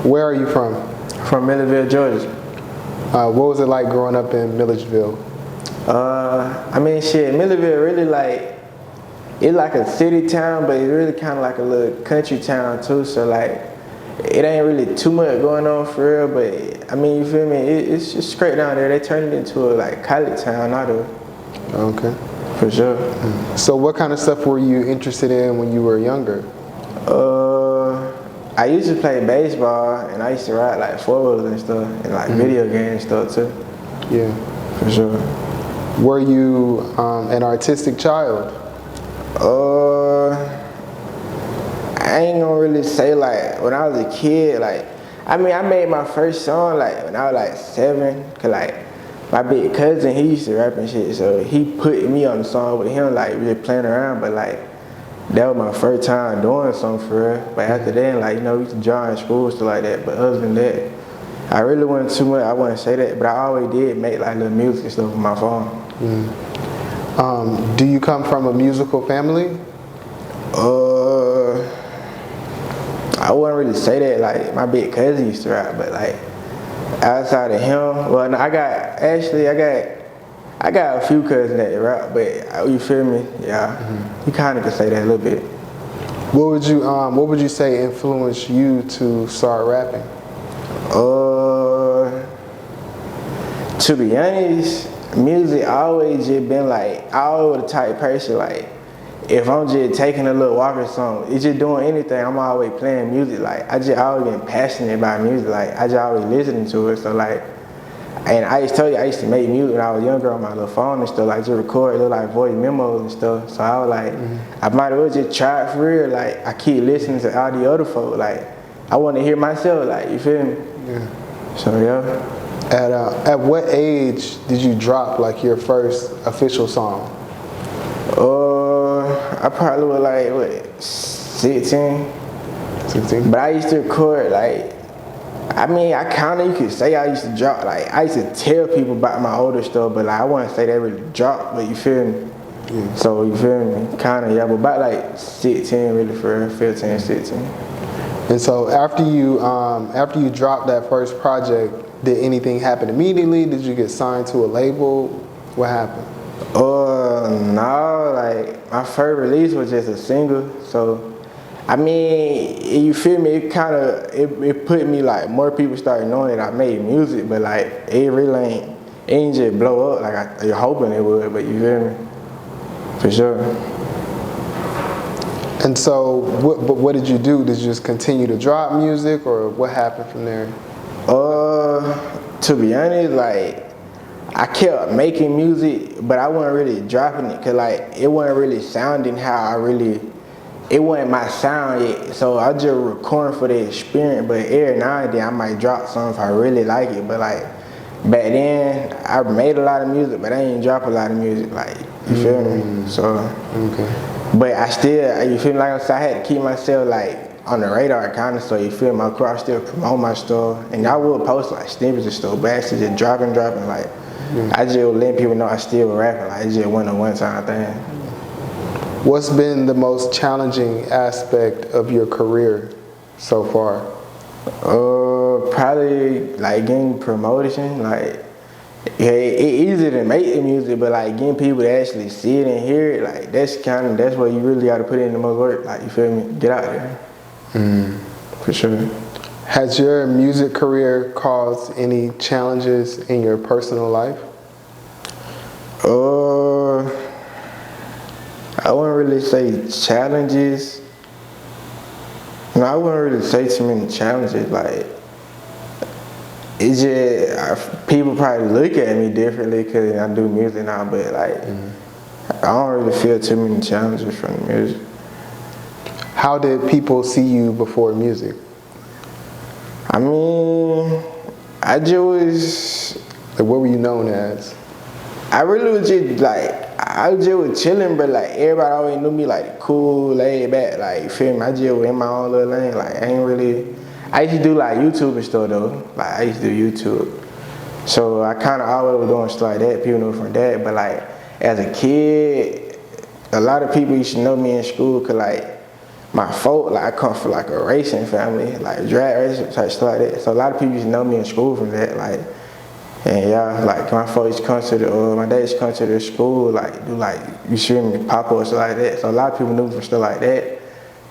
Where are you from? From Millledgeville, Georgia. What was it like growing up in Millledgeville? I mean, shit, Millledgeville really like, it's like a city town, but it's really kind of like a little country town too. So like, it ain't really too much going on for real. But I mean, you feel me? It's just straight down there. They turned it into a like college town now though. Okay. For sure. So what kind of stuff were you interested in when you were younger? I used to play baseball, and I used to ride like 4-wheelers and stuff, and like video games and stuff too. Yeah. For sure. Were you an artistic child? I ain't gonna really say like when I was a kid, like, I mean, I made my first song like when I was like 7, cause like my big cousin, he used to rap and shit, so he put me on the song with him, like really playing around, but like that was my first time doing something for real. But after that, like, you know, we used to draw in school, stuff like that, but other than that, I really wasn't too much, I wouldn't say that, but I always did make like little music and stuff on my phone. Do you come from a musical family? I wouldn't really say that, like my big cousin used to rap, but like outside of him, well, no, I got a few cousins that rap, but you feel me? Yeah, you kind of can say that a little bit. What would you say influenced you to start rapping? To be honest, music always just been like, I always the type of person like, if I'm just taking a little walk or something, it's just doing anything, I'm always playing music. Like, I just always been passionate about music. Like, I just always listening to it. So like, and I used to tell you, I used to make music when I was younger on my little phone and stuff, like just record little like voice memos and stuff. So I was like, I might as well just try it for real. Like, I keep listening to all the other folk. Like, I want to hear myself. Like, you feel me? Yeah. So yeah. At what age did you drop like your first official song? I probably was like, what, 16? 16? But I used to record, like, I mean, I kinda, you could say I used to drop, like, I used to tell people about my older stuff, but like, I wouldn't say they really dropped, but you feel me? Yeah. So, you feel me? Kinda, yeah, but about like 16, really, for real, 15, 16. And so after you dropped that first project, did anything happen immediately? Did you get signed to a label? What happened? No, like my first release was just a single, so I mean, you feel me? It kind of it put me like more people started knowing that I made music, but like it really ain't just blow up like you're hoping it would, but you feel me? For sure. And so, what did you do? Did you just continue to drop music, or what happened from there? To be honest, like, I kept making music, but I wasn't really dropping it, cause like it wasn't really sounding how it wasn't my sound yet. So I just recording for the experience, but every now and then I might drop something if I really like it. But like back then, I made a lot of music, but I ain't drop a lot of music, like, you feel me? So, okay. But I still, you feel me, like I said, I had to keep myself like on the radar kind of, so you feel me, I could still promote my stuff, and I would post like snippets and stuff, but actually just dropping, like, I just would let people know I still rapping, like it just wasn't a one-time thing. What's been the most challenging aspect of your career so far? Probably like getting promotion, like, yeah, it's easy to make the music, but like getting people to actually see it and hear it, like that's where you really got to put in the most work, like, you feel me, get out there. For sure. Has your music career caused any challenges in your personal life? I wouldn't really say challenges. No, I wouldn't really say too many challenges. Like, it's just, people probably look at me differently because I do music now, but like, I don't really feel too many challenges from the music. How did people see you before music? I mean, I just was... Like, what were you known as? I really was just like, I just was chilling, but like everybody always knew me like cool, laid back, like, you feel me? I just was in my own little lane, like I ain't really... I used to do like YouTube and stuff though, like I used to do YouTube. So I kind of always was doing stuff like that, people knew from that, but like as a kid, a lot of people used to know me in school, cause like, my folk, like I come from like a racing family, like drag racing type stuff like that. So a lot of people used to know me in school from that, like. And yeah, like my folks come to my dad used to come to the school, like do like, you see me, pop-ups like that. So a lot of people knew me from stuff like that.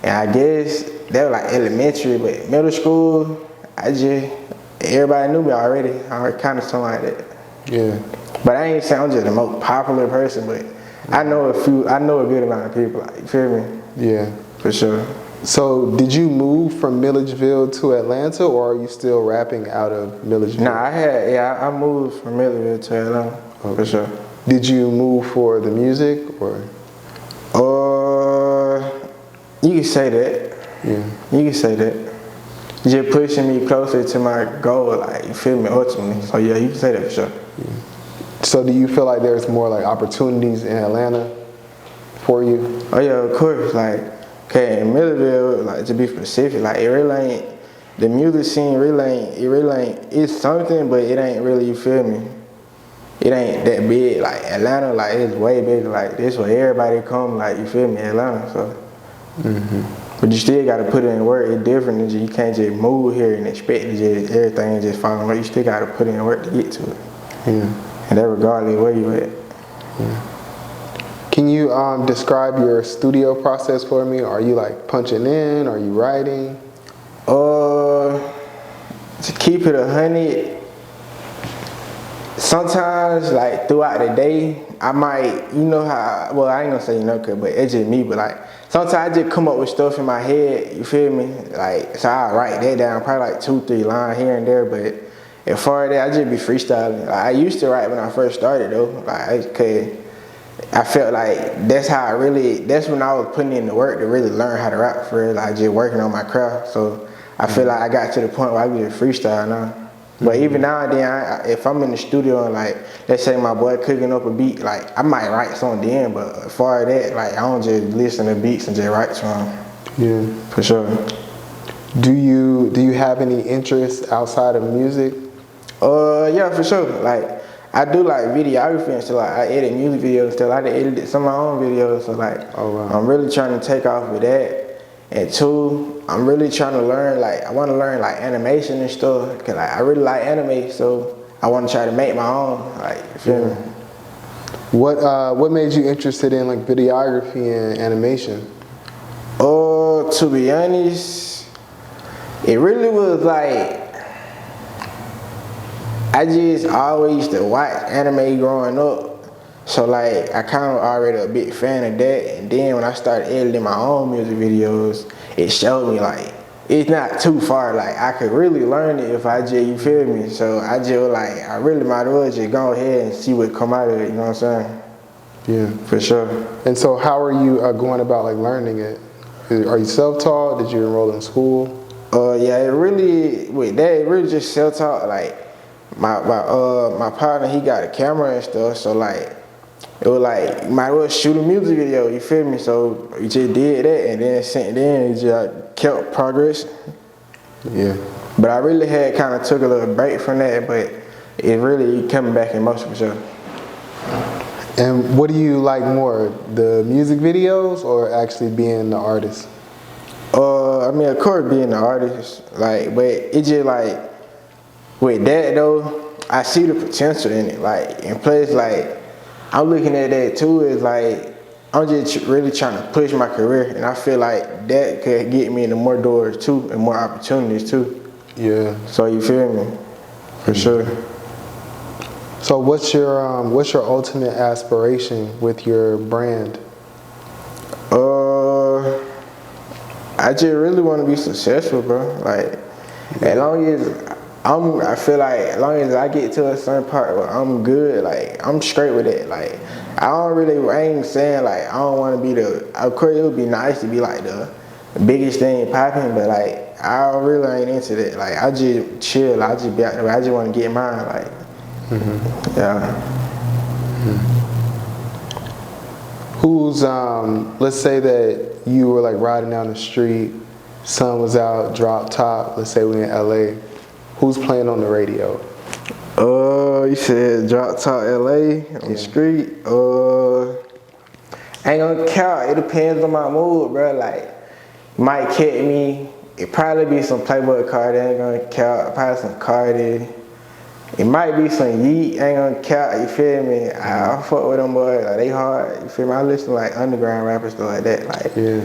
And I guess they were like elementary, but middle school, everybody knew me already. I already kind of something like that. Yeah. But I ain't saying I'm just the most popular person, but I know a good amount of people, like, you feel me? Yeah. For sure. So did you move from Millledgeville to Atlanta, or are you still rapping out of Millledgeville? Nah, I moved from Millledgeville to Atlanta, for sure. Did you move for the music, or? You can say that. Yeah. You can say that. Just pushing me closer to my goal, like, you feel me, ultimately. So yeah, you can say that for sure. Yeah. So do you feel like there's more like opportunities in Atlanta for you? Oh yeah, of course. Like, okay, in Millledgeville, like, to be specific, like, it really ain't, the music scene it really ain't, it's something, but it ain't really, you feel me? It ain't that big. Like, Atlanta, like, it's way bigger. Like, this where everybody come, like, you feel me, Atlanta, so. But you still gotta put in work. It's different than you can't just move here and expect to just everything just fall in. You still gotta put in work to get to it. Yeah. And that regardless where you at. Yeah. Can you describe your studio process for me? Are you like punching in? Are you writing? To keep it 100, sometimes like throughout the day, I might, you know how, well, I ain't gonna say but it's just me, but like, sometimes I just come up with stuff in my head, you feel me? Like, so I write that down, probably like 2-3 lines here and there, but as far as that, I just be freestyling. Like, I used to write when I first started though, like, I felt like that's when I was putting in the work to really learn how to rap for real, like just working on my craft. So I feel like I got to the point where I can just freestyle now. But even now and then, if I'm in the studio and like, let's say my boy cooking up a beat, like I might write something then, but as far as that, like I don't just listen to beats and just write to them. Yeah. For sure. Do you have any interests outside of music? Yeah, for sure. Like, I do like videography and stuff. Like, I edit music videos and stuff. I edited some of my own videos, so like, I'm really trying to take off with that. And two, I'm really trying to learn, like, I want to learn like animation and stuff, cause like I really like anime, so I want to try to make my own, like, you feel me? What made you interested in like videography and animation? To be honest, it really was like, I just always used to watch anime growing up. So like, I kind of already a big fan of that. And then when I started editing my own music videos, it showed me like, it's not too far. Like, I could really learn it if I just, you feel me? So I just like, I really might as well just go ahead and see what come out of it, you know what I'm saying? Yeah. For sure. And so how are you going about like learning it? Are you self-taught? Did you enroll in school? Yeah, it really just self-taught. Like, my partner, he got a camera and stuff, so like, it was like, might as well shoot a music video, you feel me? So we just did that, and then since then, it just kept progress. Yeah. But I really had kind of took a little break from that, but it really coming back in motion for sure. And what do you like more, the music videos or actually being the artist? I mean, of course, being the artist, like, but it just like, with that though, I see the potential in it, like, and plus, like, I'm looking at that too, is like, I'm just really trying to push my career, and I feel like that could get me into more doors too, and more opportunities too. Yeah. So you feel me? For sure. So what's your ultimate aspiration with your brand? I just really want to be successful, bro. Like, as long as I feel like as long as I get to a certain part where I'm good, like, I'm straight with it. Like, I ain't saying like I don't want to be of course it would be nice to be like the biggest thing popping, but like, I really ain't into that. Like, I just chill, I just be out there, I just want to get mine, like, yeah. Who's, let's say that you were like riding down the street, sun was out, drop top, let's say we in LA, who's playing on the radio? You said drop top LA on the street. Ain't gonna count, it depends on my mood, bro. Like, might catch me. It probably be some Playboy Cardi, ain't gonna count. Probably some Cardi. It might be some Yeet, ain't gonna count. You feel me? I fuck with them boys, like they hard. You feel me? I listen to like underground rappers, stuff like that. Like Yeah.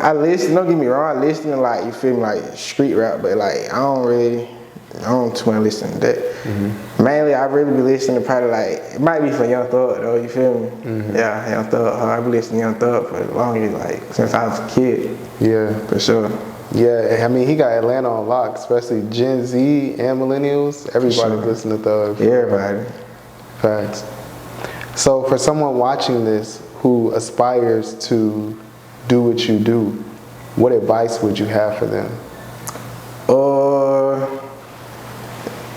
I listen. Don't get me wrong. I listen to like you feel me, like street rap, but like I don't too much listen to that. Mainly, I really be listening to probably like it might be for Young Thug though. You feel me? Yeah, Young Thug. I be listening to Young Thug for the longest, like since I was a kid. Yeah. For sure. Yeah, I mean, he got Atlanta on lock, especially Gen Z and millennials. Everybody's listening to Thug. Everybody. Facts. So for someone watching this who aspires to do what you do, what advice would you have for them?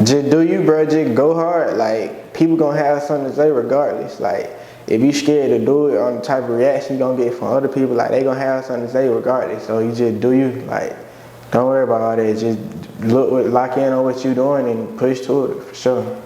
Just do you, bro. Just go hard. Like, people gonna have something to say regardless. Like, if you scared to do it on the type of reaction you gonna get from other people, like, they gonna have something to say regardless. So you just do you. Like, don't worry about all that. Just lock in on what you doing and push to it, for sure.